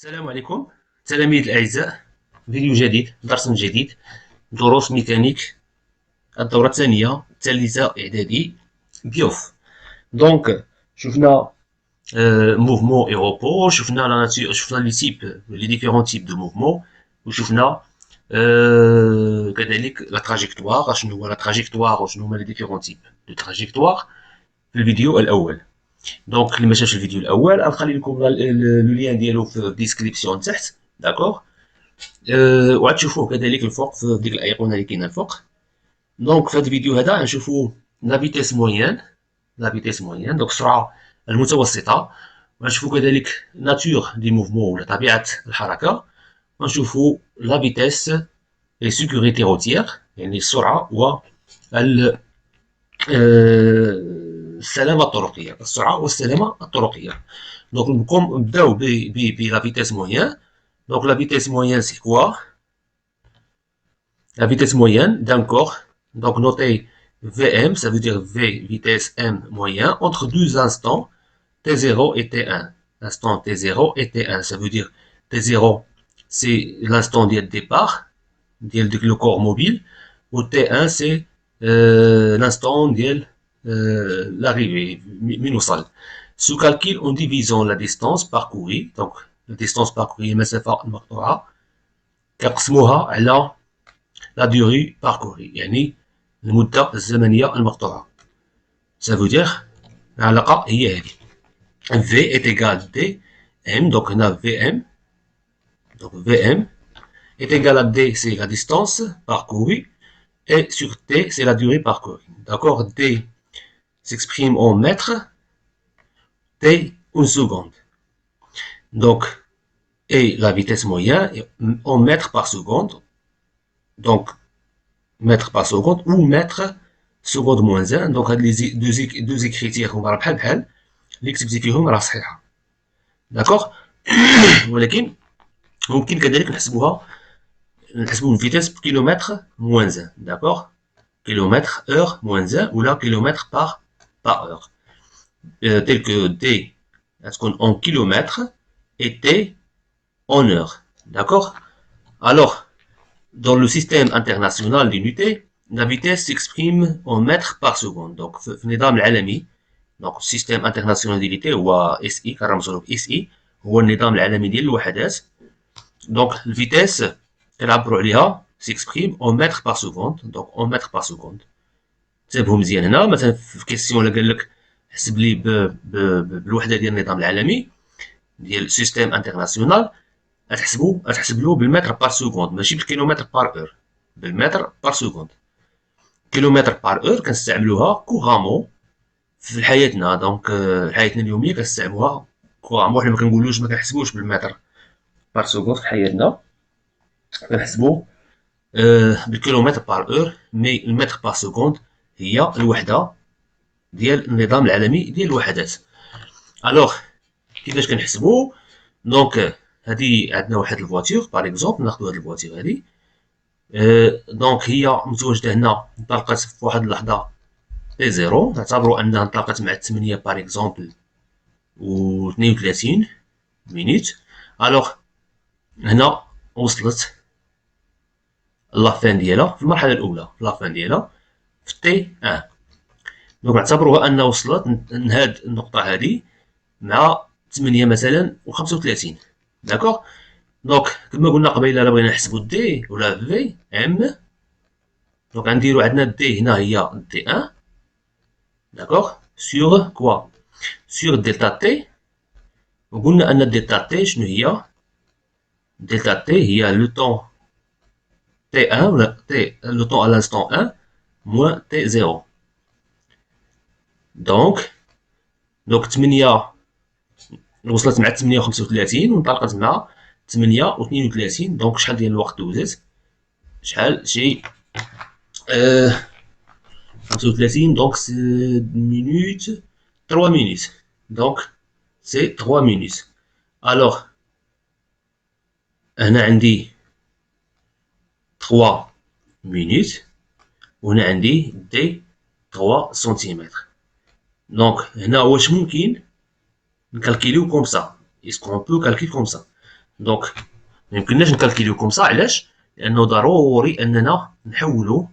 السلام عليكم تلاميذ الأعزاء. فيديو جديد، درس جديد، دروس ميكانيك الدورة الثانية الثالثة إعدادي بيوف. دونك شفنا موفمون اي روبو، شفنا لا ناتور، شفنا لي تيب لي ديفيرون تيب دو موفمون، وشفنا كذلك لا تراجيكتوار، شنو هو لا تراجيكتوار وشنو هما لي ديفيرون تيب دو تراجيكتوار في الفيديو الأول. دونك اللي ما شافش الفيديو الاول غنخلي لكم لو لين ديالو في الديسكريبسيون تحت، داكوغ. وعاد تشوفوه كذلك الفوق في ديك الايقونه اللي كاينه الفوق. دونك في هذا الفيديو هذا غنشوفوا لا فيتيس موين، دونك السرعه المتوسطه. غنشوفوا كذلك ناتور دي موفمون ولا طبيعه الحركه. غنشوفوا لا فيتيس لي سيكوريتي روتيير، يعني السرعه و السلامه الطرقيه، السرعه والسلامه الطرقيه. دونك نبداو بلا فيتيس موين. دونك la vitesse moyenne c'est quoi? La vitesse moyenne d'un corps, donc notez Vm, ça veut dire V vitesse M moyen, entre deux instants T0 et T1. L'instant T0 et T1, ça veut dire T0 c'est l'instant de départ, le corps mobile, ou T1 c'est l'instant de l'arrivée, minusal. Ce calcul en divisant la distance parcourue, donc la distance parcourue المسافة المقطوعة كنقسموها على لا durée parcourue، يعني المدة الزمنية المقطوعة. ça veut dire العلاقة هي هذه V est égal D M، donc هنا VM، donc VM est égal à D c'est la distance parcourue et sur T c'est la durée parcourue. D'accord, D s'exprime en mètres, T une seconde. Donc et la vitesse moyenne en mètres par seconde, donc mètres par seconde ou mètres seconde moins 1. donc هاد لي deux écritures هما راه بحال بحال اللي كتبتي فيهم راه صحيحه، داكوغ. ولكن ممكن كذلك نحسبوا الفيتيس بكيلومتر موان 1، داكوغ، كيلومتر اور موان 1 ولا كيلومتر par heure، tel que D غتكون en kilomètres et T en heure، d'accord. Alors dans le système international d'unités la vitesse s'exprime en mètres par seconde. donc في النظام العالمي، donc السيستم انترناسيونال دياليتي هو اس اي، كنرمزو له اس اي، هو النظام العالمي ديال الوحدات. دونك الفيتيس كنعبروا عليها s'exprime en mètres par seconde، donc en mètres par seconde. انتبهوا مزيان هنا، مثلا في كيسيون الا قال لك حسب لي بالوحده ديال النظام العالمي ديال السيستم انترناسيونال، غتحسب له بالمتر بار سكوند ماشي بالكيلومتر بار اور، بالمتر بار سكوند. كيلومتر بار اور كنستعملوها كوغامون في حياتنا، دونك حياتنا اليوميه كنستعملوها كوغامون، حنا ما كنقولوش ما كنحسبوش بالمتر بار سكوند في حياتنا، كنحسبو بالكيلومتر بار اور. مي المتر بار سكوند هي الوحده ديال النظام العالمي ديال الوحدات. الوغ كيفاش كنحسبو؟ دونك هادي عندنا واحد الفواتور باغ اكزومبل، ناخدو هاد الفواتور هادي، دونك هي متواجده هنا، انطلقت في واحد اللحظه تي زيرو، نعتبروا انها انطلقت مع 8 باغ اكزومبل و 32 مينيت. الوغ هنا وصلت لافان ديالها في المرحله الاولى، في لافان ديالها في تي 1، دونك نعتبروها انها وصلت لهاد النقطه هادي مع 8 مثلا و 35، داكوغ. دونك كما قلنا قبيله الا بغينا نحسبو دي ولا في ام، دونك غنديرو عندنا دي هنا هي دي 1، داكوغ، سور كوا، سور دلتا تي. وقلنا ان دلتا تي شنو هي؟ دلتا تي هي لو طون تي 1 ولا تي لو طون على l'instant 1 موان تي 0. دونك 8 وصلت مع 8 و 35 وانطلقت مع 8 و 32، دونك شحال ديال الوقت دوزت؟ شحال؟ شي 35، دونك سي مينوت 3 مينوت، دونك سي 3 مينوت. الوغ هنا عندي 3 مينوت وهنا عندي دي 3 سنتيمتر. دونك هنا واش ممكن نكالكيليو كوم سا؟ اسكو اون بو كالكيل كوم سا؟ دونك ما يمكنناش نكالكيليو كوم سا. علاش؟ لانه ضروري اننا نحولوا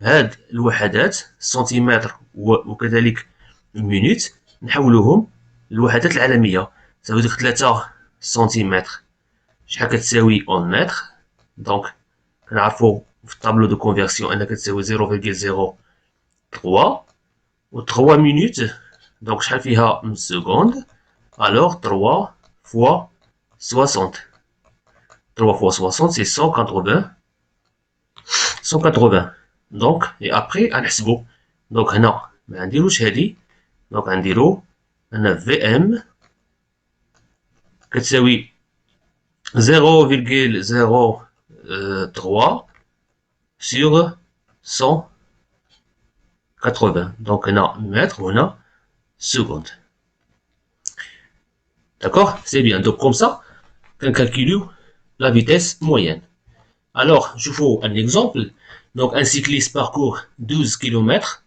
هاد الوحدات السنتيمتر وكذلك المينوت نحولوهم للوحدات العالميه. سافو 3 سنتيمتر شحال كتساوي اون متر. دونك كنعرفوا في الطابلو دو كونفيرسيون انها كتساوي 0.03 و 3 مينوت. دونك شحال فيها من سكوند؟ الوغ 3 فوا 60. 3 fois 60 c'est 180. 180. دونك et après غنحسبو. دونك هنا ما غنديروش هادي. دونك غنديرو ان في ام كتساوي 0.03 sur 180. Donc هنا mètre وهنا seconde. D'accord? C'est bien. Donc comme ça, on calcule la vitesse moyenne. Alors, je vous un exemple. Donc un cycliste parcourt 12 km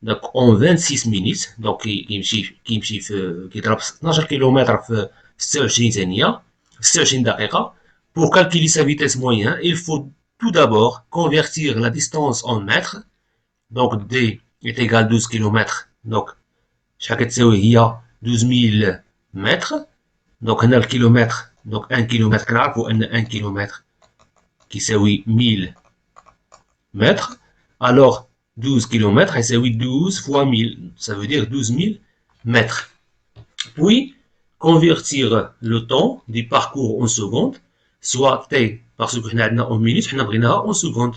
donc en 26 minutes. Donc كيمشي كيضرب 12 كيلومتر في 26 ثانية 26 دقيقة. Pour calculer sa vitesse moyenne, il faut tout d'abord convertir la distance en mètres. Donc D est égal à 12 km. Donc شحال كتساوي هي 12000 mètres. Donc هنا الكيلومتر. Donc 1 km كنعرفوا ان 1 km كيساوي 1000 mètres. Alors 12 km يساوي 12 fois 1000. Ça veut dire 12000 mètres. Puis convertir le temps du parcours en secondes, soit T parce que حنا عندنا en minutes, حنا بغيناها en secondes.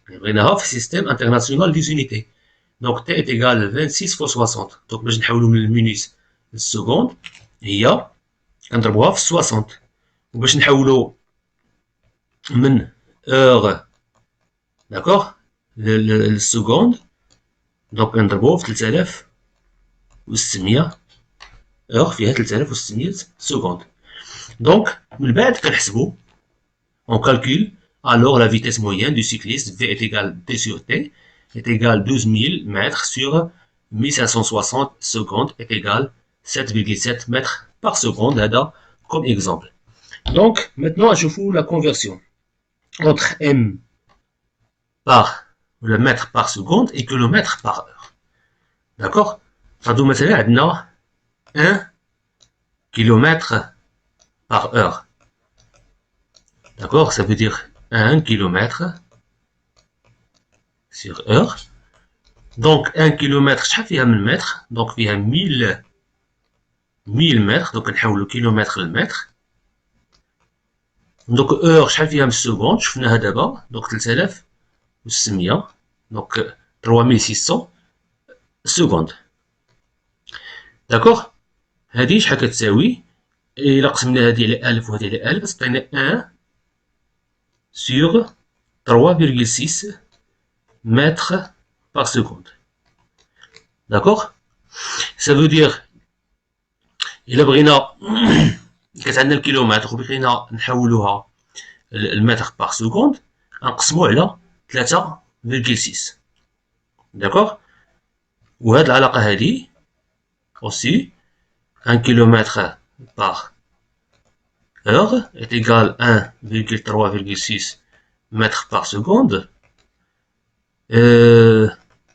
بغيناها في السيستم انترناسيونال دي زونيتي. Donc T est égal à 26 fois 60. Donc باش نحولو من المينوت للسكوند هي كنضربوها في 60. وباش نحولو من heure d'accord للسكوند دونك كنضربوه في 3600 heure فيها 3600 secondes. Donc من بعد كنحسبو on calcule alors la vitesse moyenne du cycliste V est égale T sur T est égal 12000 mètres sur 1560 secondes est égal 7,7 mètres par seconde. هذا comme exemple. Donc maintenant je fais la conversion entre M par le mètre par seconde et kilomètre par heure. D'accord? فهادو مثلا عندنا 1 km par heure. D'accord? Ça veut dire 1 km sur heure. Donc 1 km شحال فيها من متر؟ donc فيها 1000 متر. donc نحولو كيلومتر للمتر. donc heure شحال فيها من السكوند؟ شفناها دابا. donc 3600. donc 3600 secondes. d'accord. هادي شحال كتساوي؟ إلا قسمنا هادي على 1000 وهادي على 1000 تعطينا 1 sur 3,6 mètres par seconde. D'accord? Ça veut dire إلا بغينا كانت عندنا الكيلومتر وبغينا نحولوها المتر باغ سكوند غنقسمو على 3,6. داكوغ. وهاد العلاقة هادي أوسي 1 km par heure est égal à 1,3,6 mètres par seconde.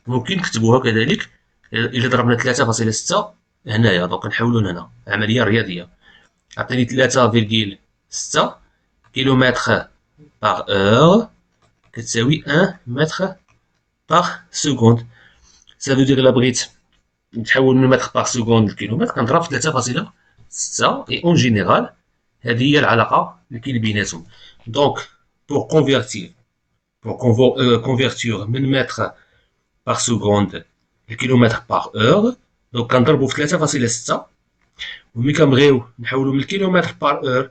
ممكن نكتبوها كذلك إلا ضربنا 3,6 هنايا. دونك نحولو لهنا عملية رياضية. عطيني 3,6 كيلومتر par heure كتساوي 1 متر par seconde. Ça veut dire إلا بغيت نتحول من متر باغ سكوند لكيلومتر كنضرب في 3,6 اي اون جينيرال هذه هي العلاقه اللي كاين بيناتهم. دونك بور كونفيرتير من متر باغ سكوند لكيلومتر باغ اور دونك كنضربو في 3,6 وملي كنبغيو نحولو من الكيلومتر باغ اور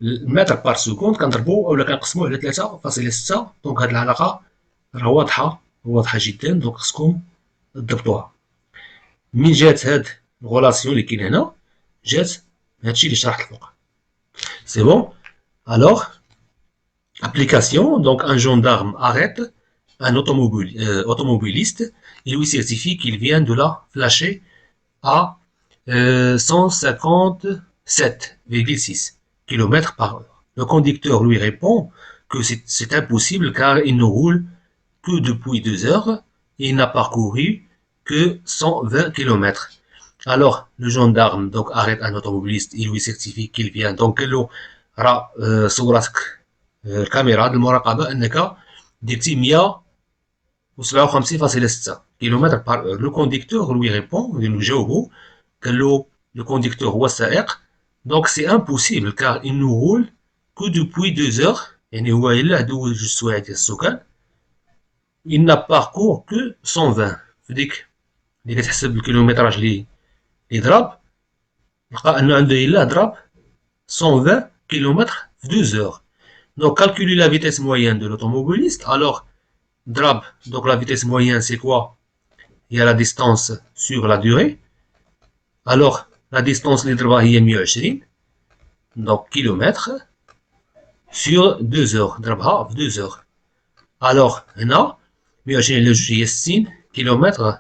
المتر باغ سكوند كنضربو اولا كنقسموه على 3,6. دونك هاد العلاقه راه واضحه جدا. دونك خصكم تضبطوها. من جات هاد الغولاسيون اللي كاين هنا جات هادشي اللي شرحت فوق. سي بون. الوغ application. Donc un gendarme arrête un automobiliste et lui certifie qu'il vient de la flasher à 150 7,6 km par heure. Le conducteur lui répond que c'est impossible car il ne roule que depuis 2 heures et il n'a parcouru que 120 km. Alors, le gendarme donc arrête un automobiliste, il lui certifie qu'il vient donc له راه صورتك الكاميرا د المراقبة أنك درتي 157,6 km par heure. Le conducteur lui répond, il lui جاوبه قال له le conducteur هو السائق donc c'est impossible car il ne roule que depuis 2 heures يعني هو إلا دوز جوج سوايع ديال السكان il n'a parcouru que 120 في ديك اللي كتحسب الكيلومتراج اللي ضرب لقى انه عنده الا ضرب 120 km في 2 heures. Donc calculer la vitesse moyenne de l'automobiliste. Alors drab, donc la vitesse moyenne c'est quoi? Il y a la distance sur la durée. Alors la distance اللي ضربها هي 120 donc kilomètres sur 2 heures ضربها في 2 heures. Alors هنا 120 على 2 هي 60 km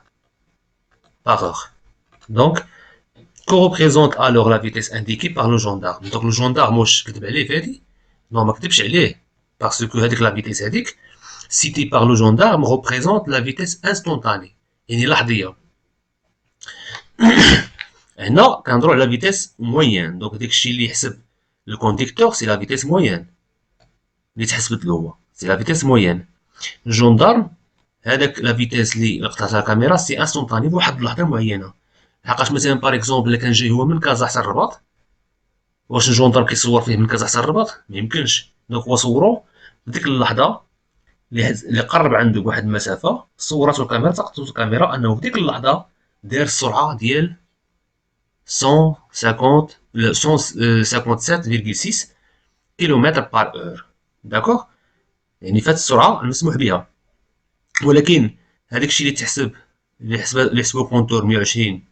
par heure. Donc que représente alors la vitesse indiquée par le gendarme? Donc le gendarme واش كتب عليه في هادي؟ non ما كتبش عليه parce que هذيك la vitesse هذيك citée par le gendarme représente la vitesse instantanée يعني لحظية. هنا كنهضروا على la vitesse moyenne donc داك الشيء اللي يحسب le conducteur c'est la vitesse moyenne اللي تحسبت له هو c'est la vitesse moyenne. الجندارم هذاك la vitesse اللي لقطتها الكاميرا سي انستونطاني بواحد اللحظة معينة. لحقاش مثلا باغ اكزومبل الا كان جاي هو من كازا حتى الرباط واش الجندار كيصور فيه من كازا حتى الرباط؟ ما يمكنش. دونك هو صورو في ديك اللحظه اللي قرب عنده بواحد المسافه صورته الكاميرا تلقطت الكاميرا انه في ديك اللحظه دار السرعه ديال 157,6 كيلومتر بار اور. داكوغ يعني فات السرعه المسموح بها. ولكن هذاك الشيء اللي تحسب اللي حسبو كونتور 120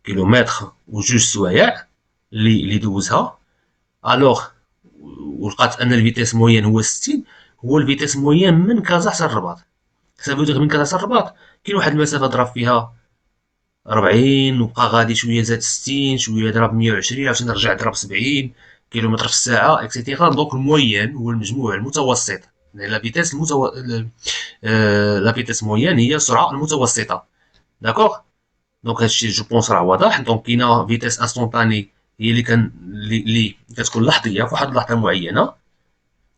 كيلومتر وجوج سوايع اللي دوزها الوغ ولقات ان الفيتيس موين هو 60 هو الفيتيس موين من كازا حتى الرباط. سافو من كازا حتى الرباط كاين واحد المسافه ضرب فيها 40 وبقى غادي شويه زاد 60 شويه ضرب 120 عاوتاني رجع ضرب 70 كيلومتر في الساعه اكسيتيرا. دونك الموين هو المجموع المتوسط لا فيتيس لا فيتيس موين هي السرعه المتوسطه. داكوغ دونك هادشي جو بونس راه واضح. دونك كاينه فيتيس انستونطاني هي اللي كتكون لحظيه في واحد اللحظه معينه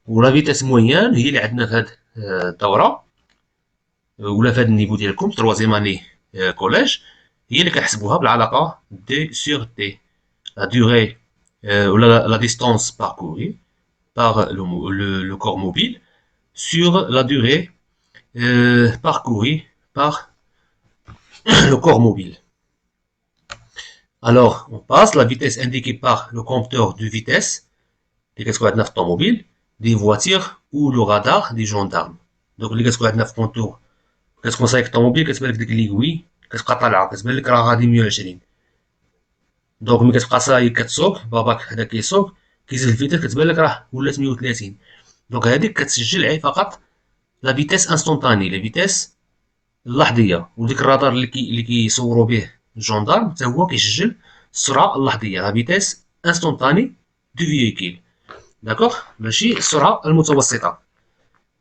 ولا فيتيس موين هي اللي عندنا في هاد الدوره ولا في هاد النيفو ديالكم تروازيام اني كوليج هي اللي كنحسبوها بالعلاقه دي سور تي لا دوري ولا لا ديستانس باركوري par le corps mobile sur la durée parcourue par le corps mobile. Alors, on passe la vitesse indiquée par le compteur de vitesse des automobiles, des voitures ou le radar des gendarmes. Donc, les compteur, qu'est-ce qu'on sait avec automobile, qu'est-ce que c'est l'aiguille, qu'est-ce qu'on a qu'est-ce que c'est غادي 120. Donc, ملي كتبقى صاي كتسوق باباك هذا كيسوق كيزيد الفيتيس كتبان لك راه ولات 130. دونك هذيك كتسجل عليه فقط لا فيتيس انستونطاني لا فيتيس اللحظيه. وديك الرادار اللي كيصوروا به الجندارم حتى هو كيسجل السرعه اللحظيه لا فيتيس انستونطاني دو فييكول. داكوغ ماشي السرعه المتوسطه.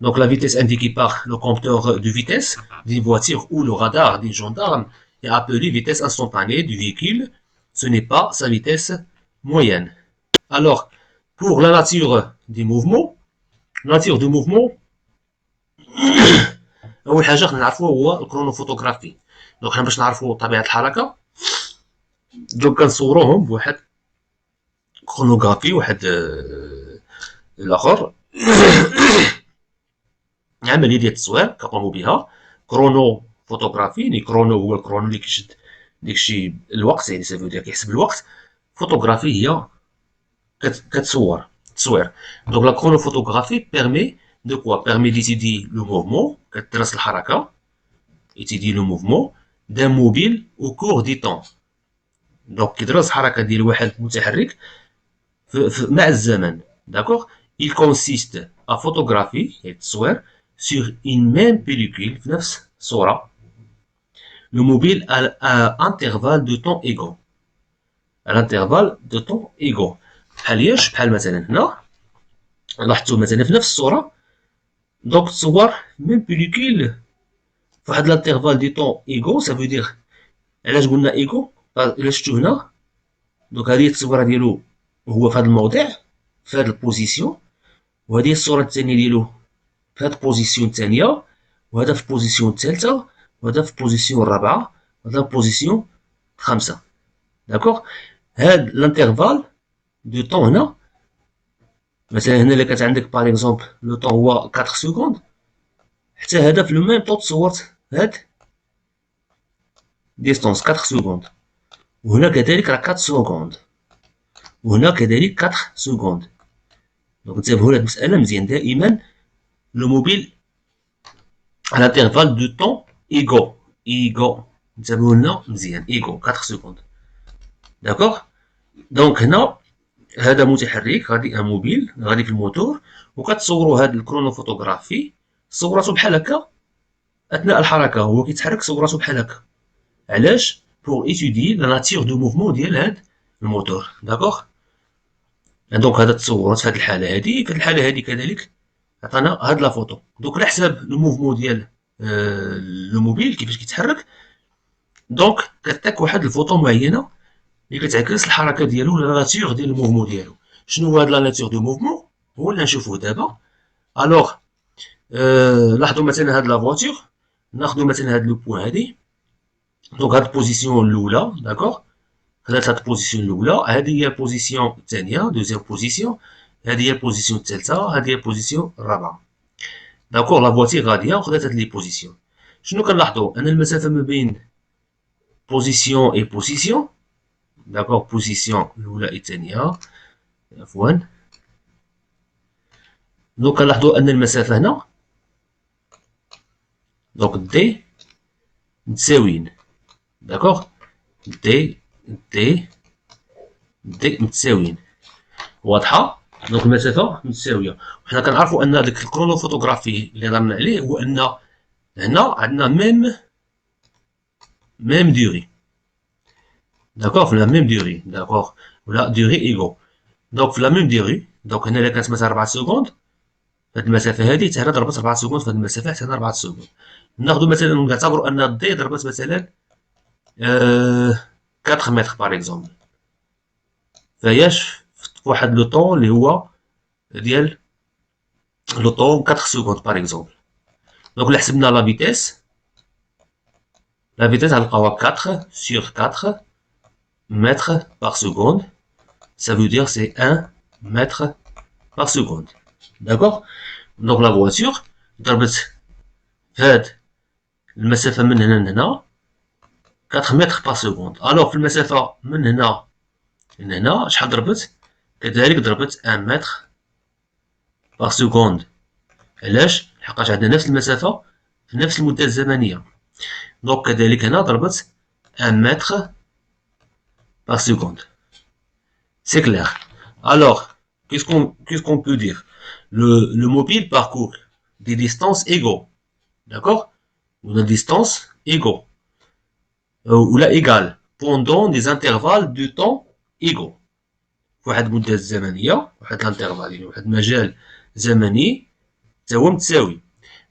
Donc la vitesse indiquée par le compteur de vitesse d'une voiture ou le radar d'un gendarme est appelée vitesse instantanée du véhicule. Ce n'est pas sa vitesse moyenne. Alors, pour la nature des mouvements, nature du mouvement, اول حاجه خصنا نعرفوا هو الكرونوفوتوغرافي. دونك حنا باش نعرفوا طبيعه الحركه دونك كنصوروهم بواحد كرونوغرافي واحد الاخر عمليه ديال التصوير كنقوموا بها كرونو فوتوغرافي. يعني كرونو هو الكرونو اللي كيشد داكشي الوقت يعني سافو دير كيحسب الوقت. فوتوغرافي هي كتصور تصوير. دونك لا كرونو فوتوغرافي بيرمي de quoi permet d'étudier le mouvement كتدرس الحركه étudier le mouvement d'un mobile au cours du temps. دونك كيدرس الحركه ديال واحد متحرك مع الزمن. داكوغ il consiste à photographier يعني التصوير sur une même pellicule في نفس الصوره le mobile à intervalle de temps égaux. à l'intervalle de temps égaux. بحال مثلا هنا لاحظتوا مثلا في نفس الصورة دونك تصور ميم بيليكول في واحد l'intervalle de temps égaux ça veut dire علاش قلنا égaux إلا شفتو هنا دونك هذه التصويرة ديالو هو في هذا الموضع في هذه البوزيسيون وهذه الصورة الثانية ديالو في هذه البوزيسيون الثانية وهذا في البوزيسيون الثالثة وهذا في البوزيسيون الرابعة وهذا في البوزيسيون الخامسة داكوغ هاد الانترفال دو طون هنا مثلا هنا اللي كانت عندك باغ اكزومبل لو طون هو 4 سكوند حتى هذا في لو ميم طون تصورت هاد ديستونس 4 سكوند وهنا كذلك راه 4 سكوند وهنا كذلك 4 سكوند دونك انتبهوا لهاد المسألة مزيان دائما لو موبيل على انترفال دو طون ايغو انتبهوا لنا مزيان ايغو 4 سكوند داكوغ دونك هنا هذا متحرك غادي ان موبيل غادي في الموتور وكتصوروا هذا الكرونو فوتوغرافي صورته بحال هكا اثناء الحركه هو كيتحرك صورته بحال هكا علاش بور ايتودي لا ناتور دو موفمون ديال هذا الموتور داكوغ دونك هذا تصورات في هذه الحاله هذه كذلك عطانا هاد لا فوتو دونك على حساب لو موفمون ديال لو موبيل كيفاش كيتحرك دونك كتعطيك واحد الفوتو معينه اللي كتعكس الحركه ديالو ولا لا ناتور ديال الموفمون ديالو شنو هو هاد لا ناتور دو موفمون هو اللي نشوفوه دابا الوغ لاحظوا مثلا هاد لا فواتور ناخذوا مثلا هاد لو بوين هادي دونك هاد البوزيسيون الاولى داكوغ خدات هاد البوزيسيون الاولى هادي هي البوزيسيون الثانيه دوزيام بوزيسيون هادي هي البوزيسيون الثالثه هادي هي البوزيسيون الرابعه داكوغ لا فواتير غاديه وخدات هاد لي بوزيسيون شنو كنلاحظوا ان المسافه ما بين بوزيسيون اي بوزيسيون داكوغ بوزيسيون الاولى الثانيه عفوا دونك كنلاحظوا ان المسافه هنا دونك دي متساويين داكوغ دي متساويين واضحه دونك المسافه متساويه وحنا كنعرفوا ان داك الكرونو فوتوغرافي اللي هضرنا عليه هو ان هنا عندنا ميم ديوري داكوغ في لا ميم ديوري داكوغ ولا ديوري ايغو دونك في لا ميم ديوري دونك هنا الا كانت مثلا 4 سكوند هاد المسافه هادي حتى هنا ضربت 4 سكوند في هاد المسافه حتى هنا 4 سكوند ناخذ مثلا نعتبروا ان دي ضربت مثلا 4 متر باغ اكزومبل فهياش في واحد لو طون اللي هو ديال لو طون 4 سكوند باغ اكزومبل دونك الا حسبنا لا فيتيس غنلقاوها 4 sur 4 mètres par seconde ça veut dire c'est 1 mètre par seconde d'accord donc la voiture ضربت في هاد المسافة من هنا لهنا 4 متر par seconde الوغ في المسافة من هنا لهنا شحال ضربت كذلك ضربت 1 متر par seconde علاش لحقاش عندنا نفس المسافة في نفس المدة الزمنية دونك كذلك هنا ضربت 1 متر par seconde c'est clair alors qu'est-ce qu'on peut dire le mobile parcourt des distances égaux d'accord ou des distances égaux ou là égale pendant des intervalles de temps égaux واحد المدة زمنية واحد الانترفال يعني واحد المجال زمني تا هو متساوي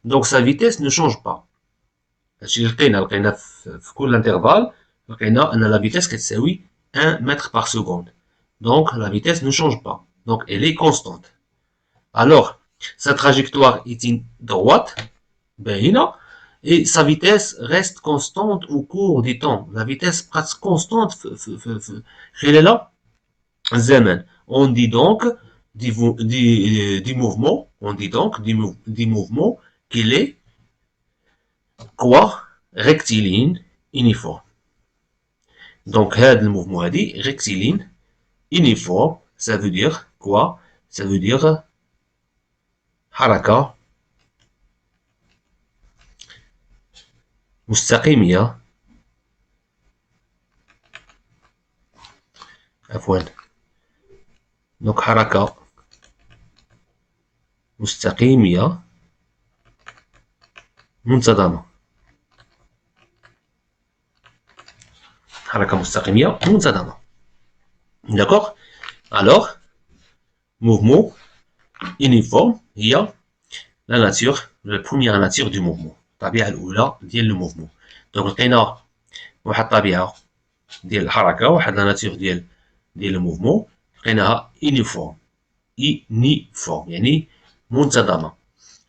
دونك sa vitesse ne change pas هادشي اللي لقينا في كل انترفال لقينا ان لا فيتيس كتساوي 1 mètre par seconde donc la vitesse ne change pas donc elle est constante alors sa trajectoire est une droite باهنة et sa vitesse reste constante au cours du temps la vitesse reste constante في خلال الزمن on dit donc du mouvement on dit donc du mouvement qu'il est quoi rectiligne uniforme donc هذا الموفمون هادي rectiligne uniforme ça veut dire quoi ça veut dire حركة مستقيمية عفوا دونك حركة مستقيمية منتظمة حركة مستقيمية منتظمة d'accord. Alors, mouvement uniforme, il y a la nature, la première nature du mouvement. الطبيعة الأولى ديال لو موفمون. دونك لقينا واحد الطبيعة ديال الحركة، واحد لا ناتور ديال الموفمون، لقيناها يونيفورم. يونيفورم يعني منتظمة،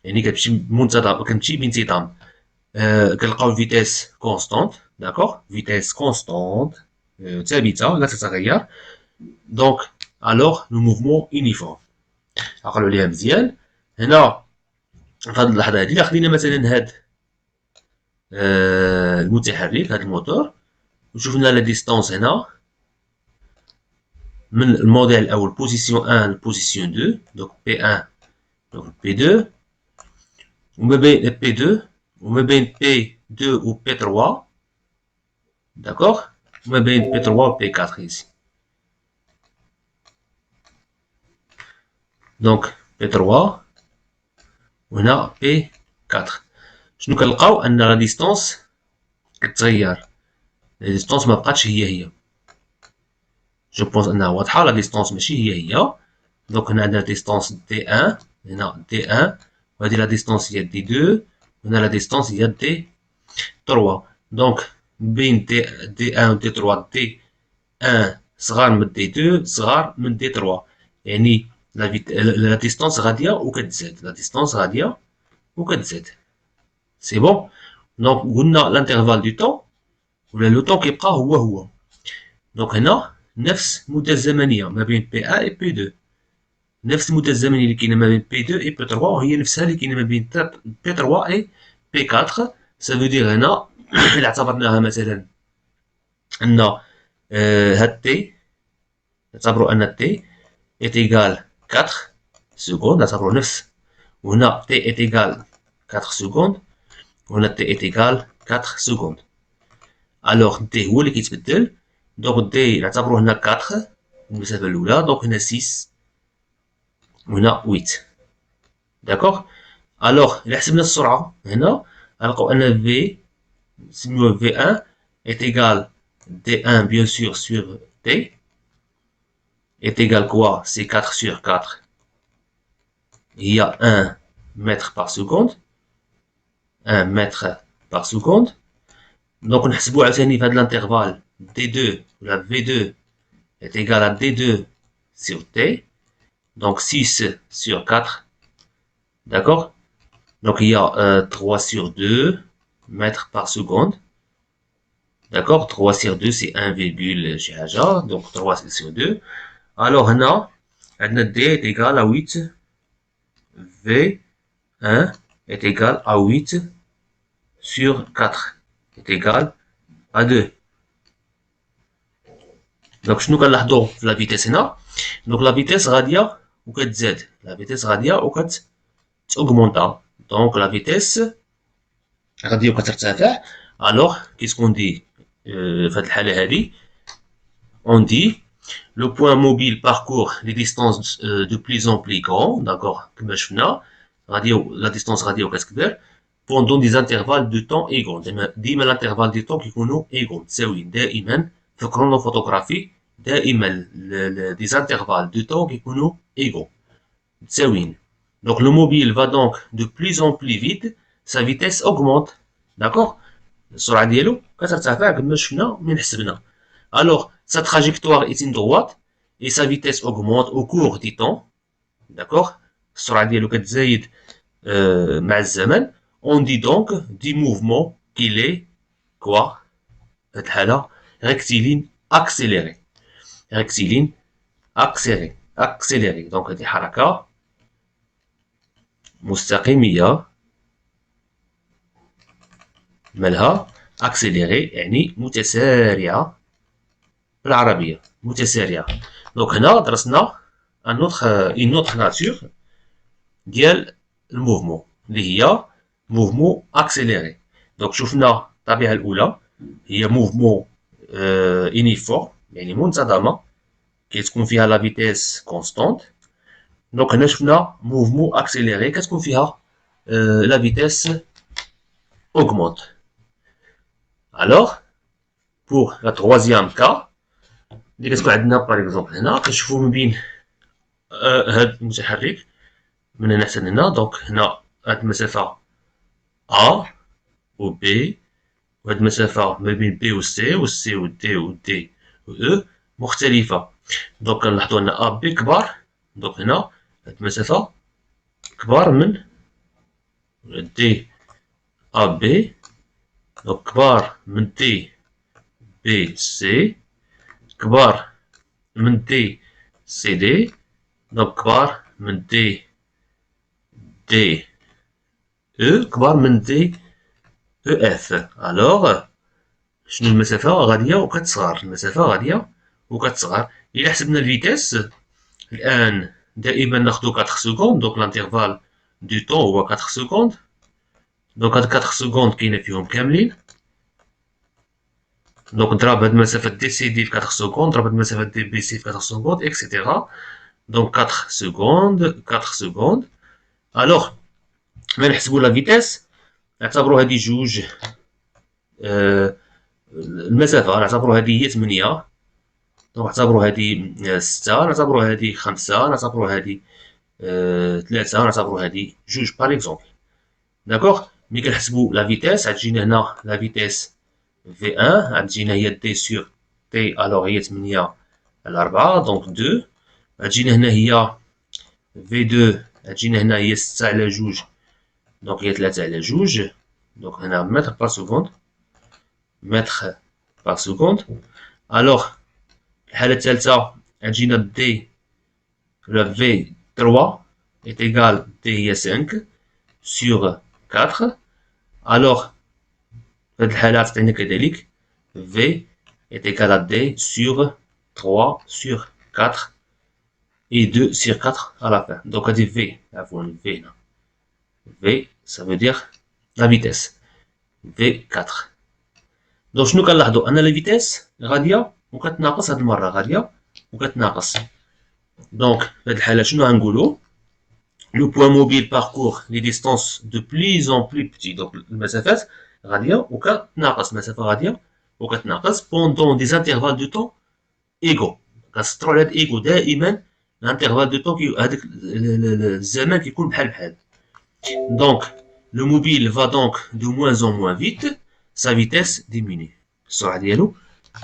يعني كتمشي بانتظام. كنلقاو الفيتيس كونستونت، داكوغ، فيتيس كونستونت ثابتة لا تتغير. دونك الوغ لو موفمون يونيفورم. عقلوا عليها مزيان. هنا في هاد اللحظة هادي إلا خدينا مثلا هاد المتحرك، هاد الموتور، وشوفنا لا ديستونس هنا من الموديل الاول بوزيسيون 1 لبوزيسيون 2، دونك بي 1 دونك بي 2، وما بين بي 2 وما بين بي 2 و بي 3، داكوغ، وما بين بي 3 و بي 4 ici. دونك بي 3 وهنا بي 4. شنو كنلقاو؟ ان لا ديستونس كتغير، لا ديستونس ما بقاتش هي. جو بونس انها واضحه، لا ديستونس ماشي هي. دونك هنا عندنا ديستونس دي 1، هنا دي 1، وهذه لا ديستونس هي دي 2، وهنا لا ديستونس هي دي 3. دونك بين دي 1 و دي 3، دي 1 صغار من دي 2 صغار من دي 3، يعني لا ديستونس غاديه وكتزاد، لا ديستونس غاديه وكتزاد. سي بون. دونك قلنا لانترفال دو طون ولا لو طون كيبقى هو. دونك هنا نفس المده الزمنيه ما بين بي 1 و بي 2، نفس المده الزمنيه اللي كاينه ما بين بي 2 و بي 3 وهي نفسها اللي كاينه ما بين بي 3 و بي 4. سا فو دير هنا الا اعتبرناها مثلا ان هاد تي، نعتبروا ان تي est égal 4 secondes، نعتبروا نفس، وهنا t est égal 4 secondes، وهنا t est égal 4 secondes. الوغ t هو اللي كيتبدل، دونك t نعتبروه هنا 4 المسافة الأولى، دونك هنا 6 وهنا 8. داكوغ. الوغ إلا حسبنا السرعة هنا غنلقاو أن v نسميوه v1 est égal d1 bien sûr sur t est égal quoi? C'est 4 sur 4. Il y a 1 mètre par seconde. 1 mètre par seconde. Donc, نحسبو عاوتاني في هاد l'intervalle d2 ولا v2 est égal à d2 sur t. Donc, 6 sur 4. D'accord? Donc, il y a 3 sur 2 mètres par seconde. D'accord? 3 sur 2, c'est 1, شي حاجة. Donc, 3 sur 2. Alors, هنا عندنا d est égal à 8. V1 est égal à 8 sur 4 est égal à 2. Donc شنو كنلاحظوا في لا فيتيس هنا؟ دونك لا فيتيس غاديه وكتزاد، لا فيتيس غاديه وكتأوغمونطا. دونك لا فيتيس غاديه وكترتفع. الوغ كيسكون دي في هاد الحاله هادي on dit le point mobile parcourt les distances de plus en plus grandes. D'accord, كما شفنا la distance غاديه وكتكبر pendant des intervalles de temps égaux. ديما الانترفال دي طون كيكونوا égaux متساويين دائما. في الكرونوفوتوغرافي دائما des intervalles de temps كيكونوا égaux متساويين. Donc le mobile va donc de plus en plus vite, sa vitesse augmente. D'accord, السرعه ديالو كترتفع كما شفنا من حسبنا. Alors sa trajectoire est une droite et sa vitesse augmente au cours du temps. D'accord, السرعه ديالو كتزايد مع الزمن. On dit donc du mouvement qu'il est quoi? هاد الحالة rectiligne accéléré. rectiligne accéléré. Donc هادي حركة مستقيمية مالها accéléré يعني متسارعة بالعربية، متسارعة. دونك هنا درسنا une autre nature ديال الموفمون اللي هي موفمون اكسيليري. دونك شفنا الطبيعه الاولى هي موفمون يونيفورم يعني منتظمه كتكون فيها لا فيتيس كونستونت. دونك هنا شفنا موفمون اكسيليري كتكون فيها لا فيتيس augmente. Alors pour la troisième cas اللي كتكون عندنا باغ اكزومبل هنا كنشوفو من بين هاد المتحرك من هنا حتى هنا. دونك هنا هاد المسافة A و B، وهاد المسافة ما بين B و C و C و D و D و E مختلفة. دونك كنلاحظو أن A B كبار. دونك هنا هاد المسافة كبار من D A B، دونك كبار من D B C، كبار من D C D، دونك كبار من D D E، كبار من D E F. الوغ شنو المسافة غادية وكتصغر، المسافة غادية وكتصغر. إلا حسبنا الفيتاس الآن دائما ناخدو 4 سكوند. دونك لانترفال دو طون هو 4 سكوند. دونك هاد 4 سكوند كاينة فيهم كاملين. دونك نضرب هاد المسافة دي سي دي في 4 سكوند، نضرب هاد المسافة دي بي سي في 4 سكوند اكسيتيرا. دونك 4 سكوند 4 سكوند. الوغ ملي نحسبو لا فيتاس نعتبرو هادي جوج المسافة، نعتبرو هادي هي 8، نعتبرو هادي 6، نعتبرو هادي 5، نعتبرو هادي 3، نعتبرو هادي جوج باغ اكزومبل. داكوغ ملي كنحسبو لا فيتاس غتجينا هنا لا فيتاس في 1 غتجينا هي دي سور تي، الوغ هي 8 على 4 دونك 2. غتجينا هنا هي في 2 غتجينا هنا هي 6 على 2 دونك هي 3 على 2. دونك هنا متر بار سكوند، متر بار سكوند. الوغ الحالة الثالثة غتجينا دي ولا في 3 est égal دي هي 5 sur 4. الوغ في هاد الحالة غتعطينا كذلك V est égal à D sur 3 sur 4 et 2 sur 4 à la fin. Donc, on dit V, V, V, ça veut dire la vitesse. V4. Donc, شنو كنلاحظو أن la vitesse غادية وكتناقص هاد المرة، غادية وكتناقص. دونك في هاد الحالة شنو غنقولو؟ Le point mobile parcourt les distances de plus en plus petites. Donc, المسافات غادية وكتناقص، مسافة غادية وكتناقص pendant des intervalles de temps égaux. كنسطرو على هاد ايغو دائما الانترفال دو طون، هذاك الزمن كيكون بحال بحال. دونك لو موبيل va donc de moins en moins vite، sa vitesse diminue، السرعة ديالو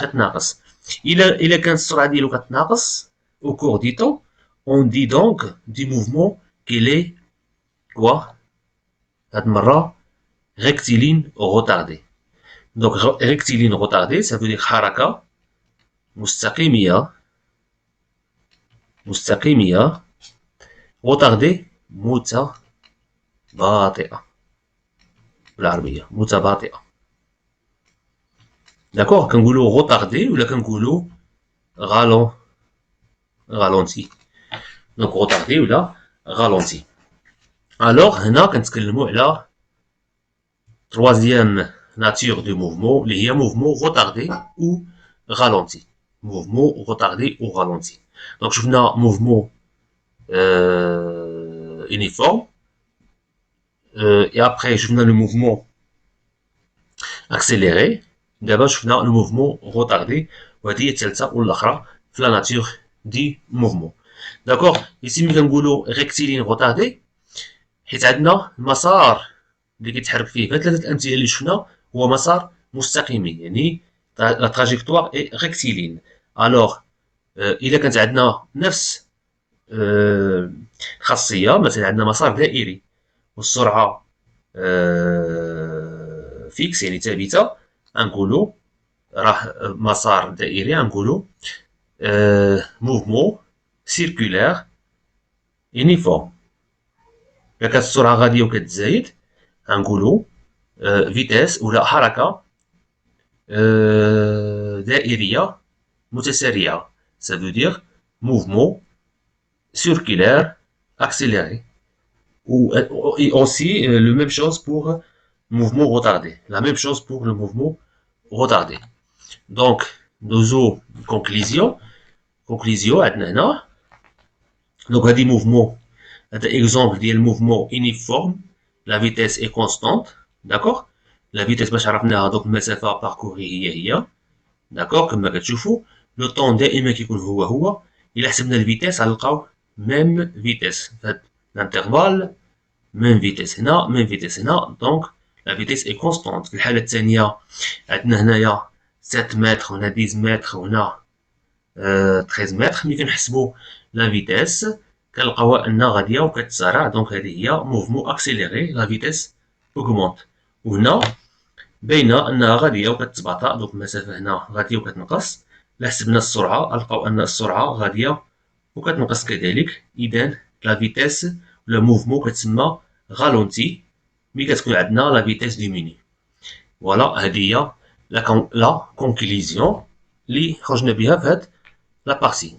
كتناقص. إلا كانت السرعة ديالو كتناقص au cours du temps، on dit donc du mouvement qu'il est quoi هاد المرة rectiligne retardé. Donc rectiligne retardé ça veut dire حركة مستقيمية retardé متباطئة بالعربية، متباطئة. داكوغ كنقولو retardé ولا كنقولو ralenti. دونك retardé ولا ralenti. الوغ هنا كنتكلمو على troisième nature du mouvement اللي هي mouvement retardé ou ralenti. mouvement retardé ou ralenti. دونك شفنا mouvement uniforme et après شفنا le mouvement accéléré. دابا شفنا le mouvement retardé وهذه هي الثالثة والأخرى في la nature du mouvement. داكوغ ici ملي كنقولو rectiligne retardé حيت عندنا المسار اللي كيتحرك فيه في ثلاثة الأمثلة اللي شفنا هو مسار مستقيمي، يعني لا تراجيكتوار اي ريكتيلين. الوغ إلا كانت عندنا نفس الخاصية، مثلا عندنا مسار دائري والسرعة فيكس يعني ثابتة، غنقولو راه مسار دائري، غنقولو موفمون سيركولير يونيفورم. إلا كانت السرعة غادية وكتزايد غنقولو فيتاس ولا حركة دائرية متسارعة. ça veut dire mouvement circulaire accéléré. Et aussi la même chose pour mouvement retardé. La même chose pour le mouvement retardé. Donc nos conclusions عندنا هنا. Donc هذه mouvement، هذا exemple ديال mouvement uniforme، la vitesse est constante. d'accord. la vitesse باش عرفناها، donc المسافة parcourue هي d'accord كما كتشوفوا. لو طون دائما كيكون هو إلا حسبنا الفيتاس غنلقاو ميم فيتاس في هاد الانترفال، ميم فيتاس هنا ميم فيتاس هنا، دونك لا فيتاس اي كونستونت. في الحالة الثانية عندنا هنايا 7 متر وهنا 10 متر وهنا 13 متر. ملي كنحسبو لا فيتاس كنلقاوها أنها غادية وكتسارع، دونك هذه هي موفمون أكسيليري، لا فيتاس أوغمونت. وهنا باينة أنها غادية وكتباطأ، دونك المسافة هنا غادية وكتنقص. إلا حسبنا السرعة غنلقاو أن السرعة غادية وكتنقص كذلك. إذا لا فيتاس ولا موفمون كتسمى غالونتي ملي كتكون عندنا لا فيتاس ديميني. فوالا هذه هي لا كونكليزيون اللي خرجنا بها في هاد لا بارتي.